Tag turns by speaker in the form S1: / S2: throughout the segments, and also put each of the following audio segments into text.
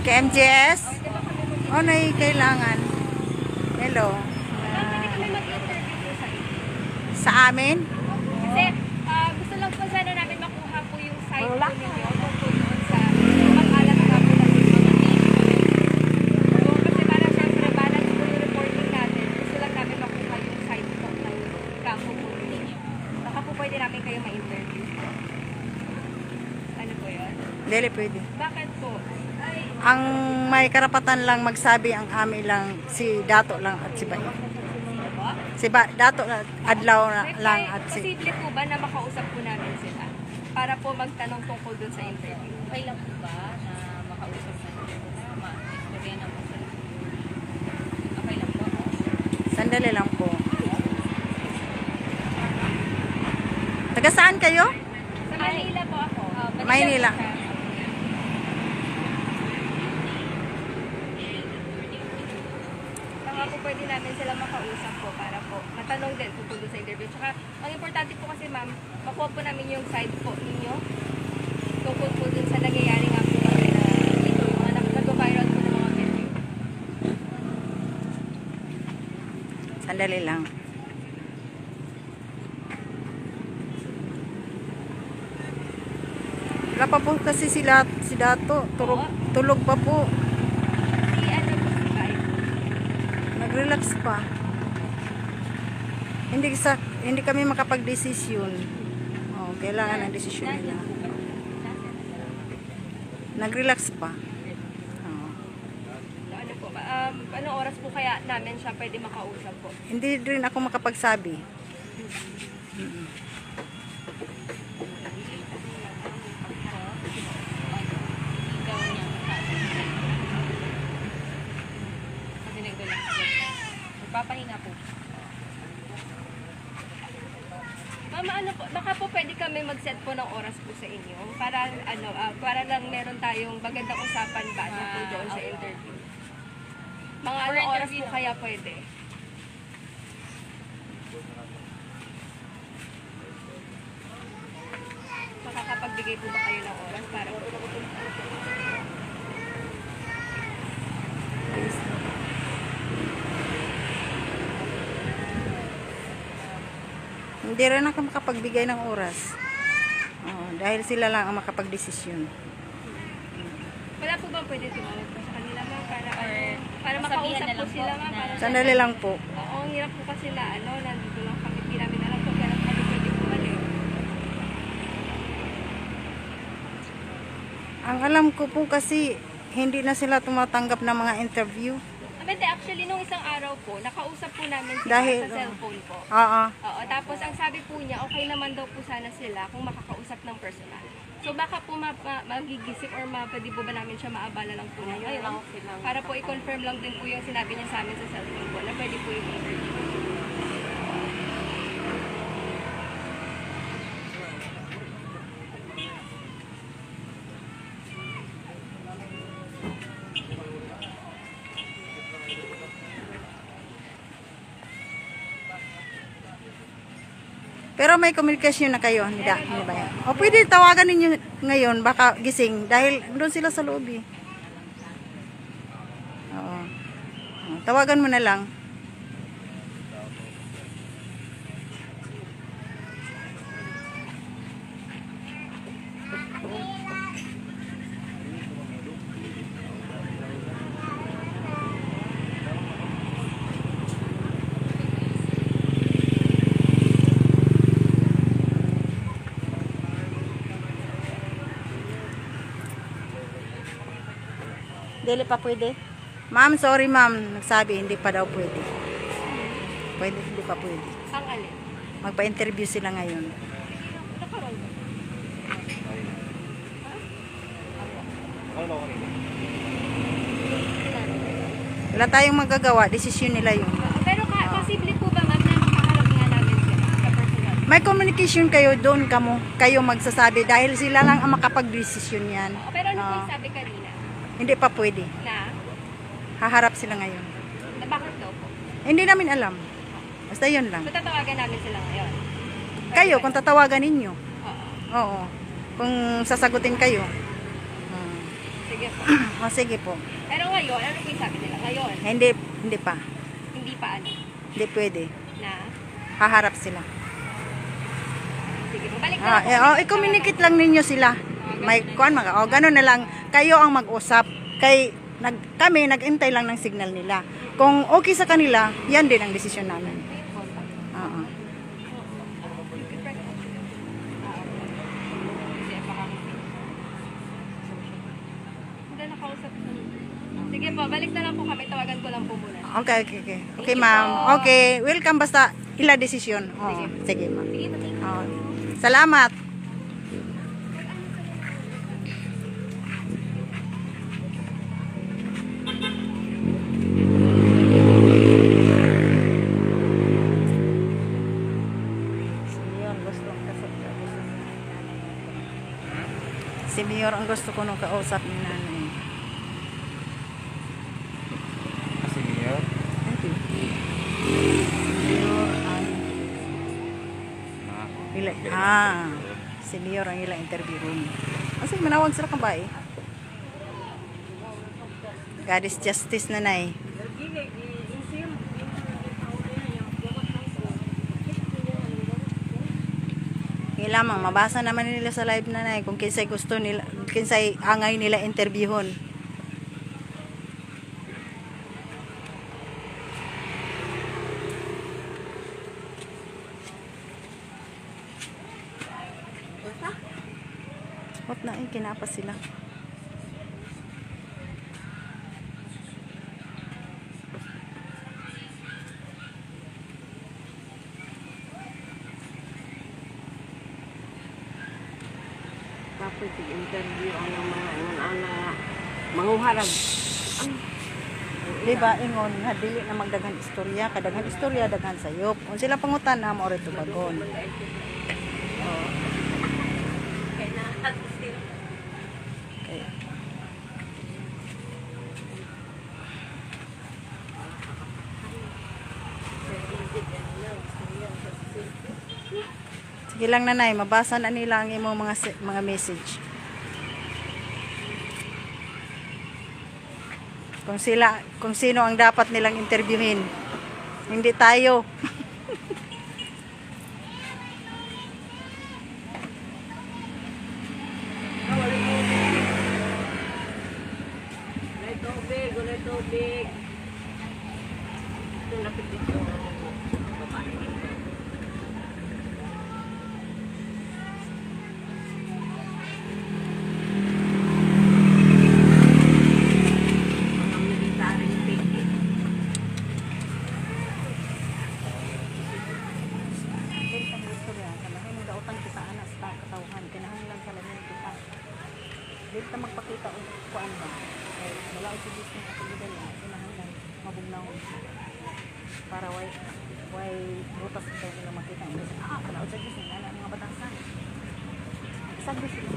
S1: Kay MJS? O, kailangan. Hello.
S2: Pwede kami mag-interview sa inyo.
S1: Sa amin?
S2: Kasi gusto lang po sana namin makuha po yung side po ninyo tungkol doon sa mag-alat nga po natin mga so, kasi para syempre balance po yung reporting natin. Gusto lang namin makuha yung side po ng kampo po ninyo. Baka po pwede namin kayo ma-interview. Ano po yun?
S1: Dili pwede.
S2: Bakit po?
S1: Ang may karapatan lang magsabi ang amin lang si Dato lang at si Bay.
S2: Sino po?
S1: Si Dato Adlaw lang at si...
S2: Posible po ba na makausap po namin sila? Para po magtanong tungkol dun sa interview.
S3: Okay lang po ba na makausap na ma-istorya na po sila? Okay lang po.
S1: Sandali lang po. Taga saan kayo?
S2: Sa Manila po ako.
S1: Maynila.
S2: Baka po pwede namin sila makausap po para po matanong din tungkol dun sa interview. Tsaka ang importante po kasi ma'am, makuha po namin yung side po ninyo tungkol po dun sa nangyayari nga po na dito, yung mga nag-viral po ng mga video.
S1: Sandali lang. Wala pa po kasi si Dato. Tulog pa po.
S2: Si ano po si Kai?
S1: Nag-relax pa. Hindi kami makapag-desisyon. Oh, kailangan ng desisyon nila. Nag-relax pa. Oh.
S2: So, ano po, anong oras po kaya namin siya pwede makausap po?
S1: Hindi rin ako makapagsabi.
S3: Ikaw niya masabi. Kasi nag-relax po. Magpapahinga po.
S2: Mama, ano po, baka po pwede kami mag-set po ng oras po sa inyo para ano, para lang meron tayong magandang usapan ba ano po doon sa interview. Mga
S3: For
S2: anong oras
S3: interview.
S2: po kaya pwede? Makakapagbigay po ba kayo ng oras para po?
S1: Hindi rin ako makapagbigay ng oras. Oh, dahil sila lang ang makapagdesisyon.
S2: Wala po bang pwede tumawag po sa kanila ma'am para para
S3: masabihan
S2: makausap
S3: na
S2: po
S3: lang po
S2: sila ma'am?
S3: na-
S2: Para
S1: Sandali lang po.
S2: Oo, ang hirap po kasi na ano, nandito lang kami, hindi namin alam kung kailan kami pwede bumalik.
S1: Ang alam ko po kasi hindi na sila tumatanggap ng mga interview.
S2: Hindi, actually, nung isang araw po, nakausap po namin sila
S1: Dahil,
S2: sa cellphone po.
S1: Oo.
S2: Oo, tapos ang sabi po niya, okay naman daw po sana sila kung makakausap ng personal. So baka po magigisip or pwede po ba namin siya maabala lang po na ngayon. Para po i-confirm lang din po yung sinabi niya sa amin sa cellphone po na pwede po yung interview.
S1: Pero may komunikasyon na kayo, hindi ba yan? O pwede tawagan ninyo ngayon, baka gising, dahil doon sila sa loob eh. Oo. O, tawagan mo na lang. Dili pa pwede? Ma'am, sorry ma'am. Nagsabi, hindi pa daw pwede. Pwede, hindi pa pwede.
S2: Ang alin?
S1: Magpa-interview sila ngayon.
S2: Nakaroon ba?
S1: Wala tayong magagawa, desisyon nila yun.
S2: Pero posible po ba ma'am na makaharap nga namin sila sa personal?
S1: May communication kayo doon, kayo magsasabi, dahil sila lang ang makapag-desisyon yan.
S2: Pero ano po
S1: Oo.
S2: yung sabi kanina?
S1: Hindi pa pwede.
S2: Na?
S1: Haharap sila ngayon.
S2: Na bakit daw po?
S1: Hindi namin alam. Basta yun lang.
S2: So tatawagan namin sila ngayon?
S1: Kayo, kung tatawagan ninyo.
S2: Oo.
S1: Oo. Kung sasagutin kayo.
S2: Sige Sige po.
S1: O sige po.
S2: Pero ngayon, ano po yung sabi nila? Ngayon,
S1: Hindi pa.
S2: hindi pa ano,
S1: Hindi pwede.
S2: na,
S1: Haharap sila.
S2: sige po, balik na lang po.
S1: I-communicate lang ninyo sila. May kuan mga. O gano'n na lang. Kayo ang mag-usap. Kami nag-intay lang ng signal nila. Kung okay sa kanila, yan din ang desisyon namin. Oo.
S2: Hindi nakausap. Sige po, balik na lang po kami. Tawagan ko lang po muna.
S1: Okay. Okay, ma'am. Okay. Welcome basta ila desisyon. Oo. Sige, ma'am.
S2: Sige po, thank you.
S1: Oo. Salamat. Si Mayor ang gusto ko nung kausap ni nanay.
S4: Kasi Mayor,
S1: Mayor ang
S4: na
S1: si Mayor ang ilang interview room. Kasi manawag sila kang bae. God is justice nanay. Lamang mabasa naman nila sa live nanay kung kinsay gusto nila, kinsay angay nila interviewon. What na kinapa sila.
S5: Tapos interview ang mga manguharag.
S1: Diba ingon nga dili na magdaghan istorya, kadaghan istorya daghan sayop. Kung sila pangutan na mo rito bagon. Okay. Sige lang nanay, mabasa na nila ang imong mga message. Kung sino ang dapat nilang interviewin. Hindi tayo.
S5: Gulay tubig. Ito lapit dito.
S1: Dito ta magpakita og kuan ba. Kay wala og sigis ng katuludan na kinahanglan mabugnaw. Para way butas ito nila makita ang kana og sigis ng ana mga batasan. Sagdi sila.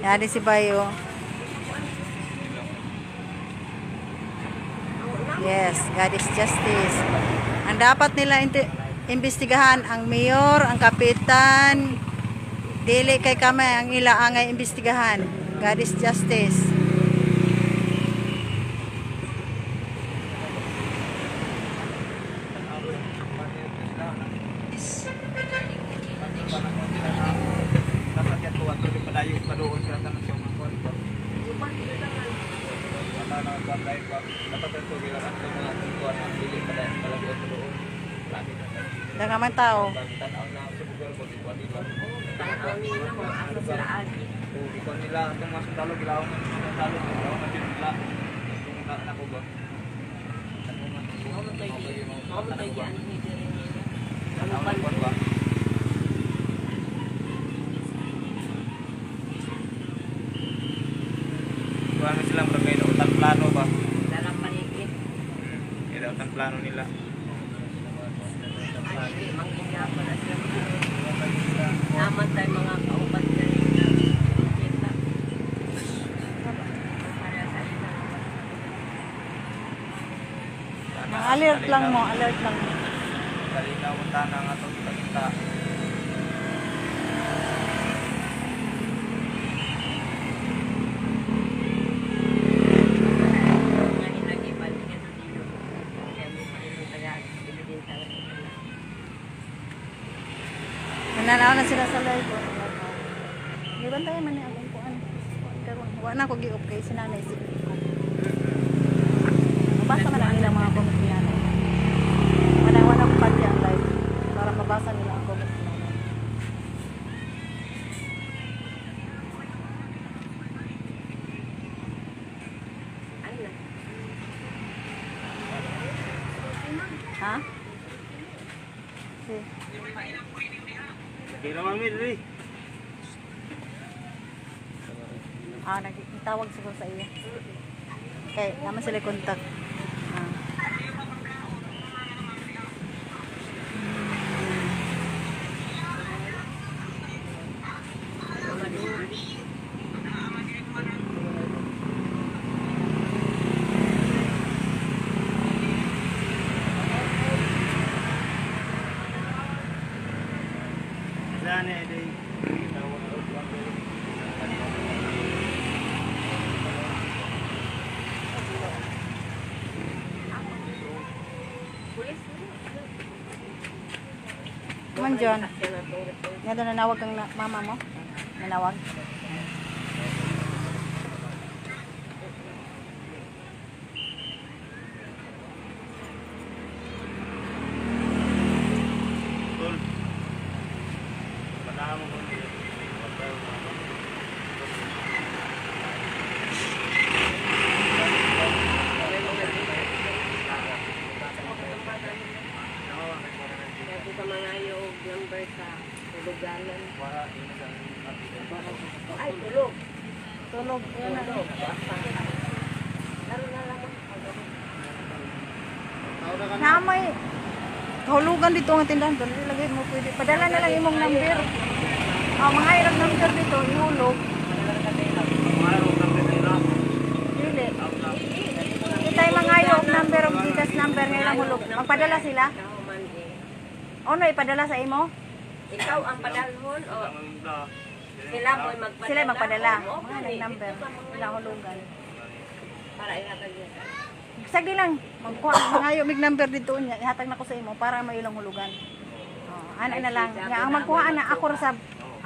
S1: Yan si Bayo. Yes, God is justice. Ang dapat nila imbestigahan ang mayor, ang kapitan, dili kay kami ang ila angay imbestigahan. God is justice. Daga man tao.
S4: ano silang barangay na utang plano ba?
S5: Dalam paligid.
S4: Yan utang plano nila.
S5: Ay, hindi, manggigya pa na sila
S1: alert lang mo, alert lang mo.
S4: Dali na punta na nga itong kita-kita.
S5: Nga hinag-ibal, ito dito. Kaya may panilo taga, ibigin sa kanila.
S1: Nananaw na sila sa live. Di ba tayo man akong kuan? Karon wa na ko gi-off kay sinanay si ko. Mabasa man ang ilang mga comment niya. Wala ko pati ang live para mabasa nila ang comment nila.
S5: Ano na?
S1: Ha? Si.
S4: Hindi naman Mil.
S1: Nagtawag siguro sa iyo. Okay, naman sila contact.
S4: Sana eh, day.
S1: Man John,
S5: Siya na itong
S1: nga doon nanawag kang mama mo? Nanawag?
S4: Tol. Baka mo kung
S5: Kaya sa mga yung number sa tulugalan. Ay, tulog.
S1: Tulog. Yan na.
S5: Laro na lang.
S1: Na may kahulugan dito ang tindahan doon. Ilagay mo pwede. Padala na lang imong number. Mga irang number dito, ihulog. Dili. Itay mga yung number of Gcash number nga ilang hulog. Magpadala sila?
S5: Ikaw man eh.
S1: Ano ipadala sa imo?
S5: Ikaw ang padalhon o sila mo'y magpadala?
S1: Sila magpadala.
S5: Oo,
S1: Mga
S5: okay.
S1: number. Ilang hulugan.
S5: Para ihatag niya.
S1: Sagdi lang. Magkuha mga yung mig number dito niya. Ihatag na ko sa imo para may ilang hulugan. Ano na lang. Nga ang magkuha na ako ra sa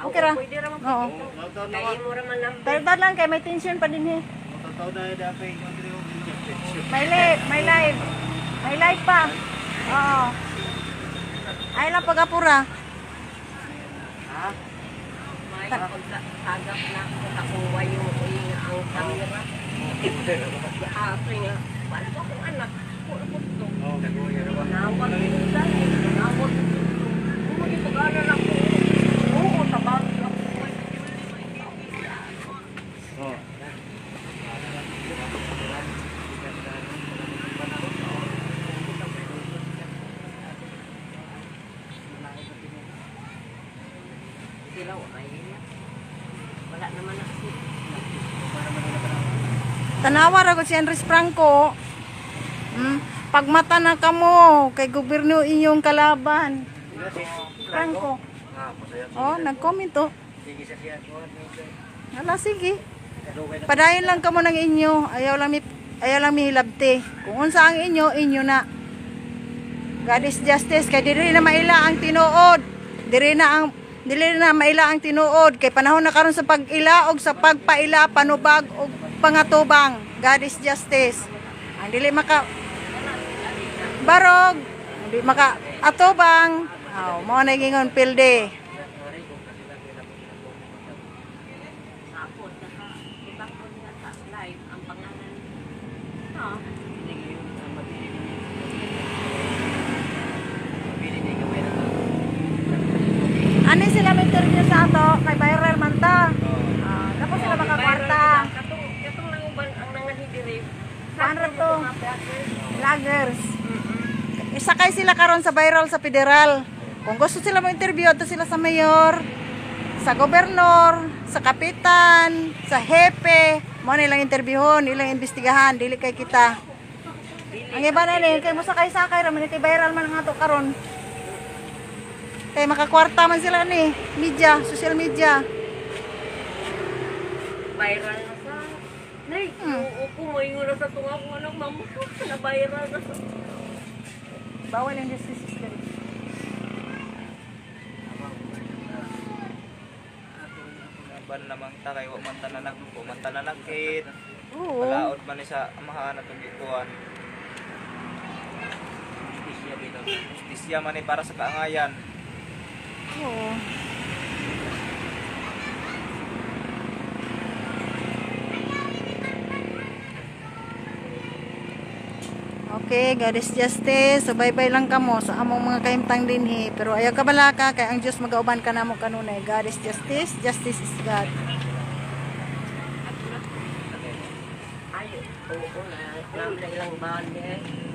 S1: okay ra.
S5: Pwede raman
S1: Oo.
S5: Kaya mo raman number.
S1: Pero lang kay may tension pa din eh.
S4: Tataw na yung dapay.
S1: May live, may live. May live pa. Oo. Ay lang pag-apura.
S4: Ha?
S5: May pagkagap na ako nakuha yung ang camera. Aso nga. Paano ba akong anak? Puro gusto.
S4: Oo, nag-uwi na ba?
S5: Nawag ko dahil. Nawag ko. Kung mag-ipag-aral ako. Oo, tabag ako.
S4: Oo.
S5: Sila ay wala naman ako.
S1: Tanawa ra gud si Andres Franco. Pagmata na kamo kay gobyerno inyong kalaban. Franco. Oh, nag-comment to.
S4: Sige sa siya.
S1: Hala sige. Padayon lang kamo ng inyo. Ayaw lang mi hilabti. Kung unsa ang inyo na. God is justice kay diri na maila ang tinuod. Dili na maila ang tinuod kay panahon na karon sa pag-ila og sa pagpaila panubag og pangatubang. God is justice. Ang dili maka barog, hindi maka atubang. Mo na gingon pilde.
S5: Tapos, iba ko niya sa live ang pangalan. Ha?
S1: Ano sila may interview sa ato kay viral man ta. Napo sila makakwarta.
S5: Katong nanguban ang nanganhidiri.
S1: Saan ra to? Vloggers. Isakay sila karon sa viral sa federal. Kung gusto sila mo interview, ato sila sa mayor, sa gobernador, sa kapitan, sa hepe, mo nilang interviewon, nilang imbestigahan, dili kay kita.
S5: Dili
S1: Ang iba na ni kay mo sakay-sakay ra man kay viral man nga to karon. Kay makakwarta man sila ni media, social media.
S5: viral na sa. Nay, upo mo yung na sa tunga ko anak mamusok na viral na sa.
S1: Bawal yung justice system.
S6: Ban lamang ta kay wa man tananakit.
S1: Oo.
S6: Palaod man ni sa amahan atong gikuan. Justisya man ni para sa kaangayan.
S1: Oo. Okay, God is justice. So bye-bye lang kamo sa among mga kahimtang dinhi. Pero ayaw ka balaka kay ang Dios magauban ka namo kanunay. God is justice, justice is God.
S5: Ay, oo na. Lang bande.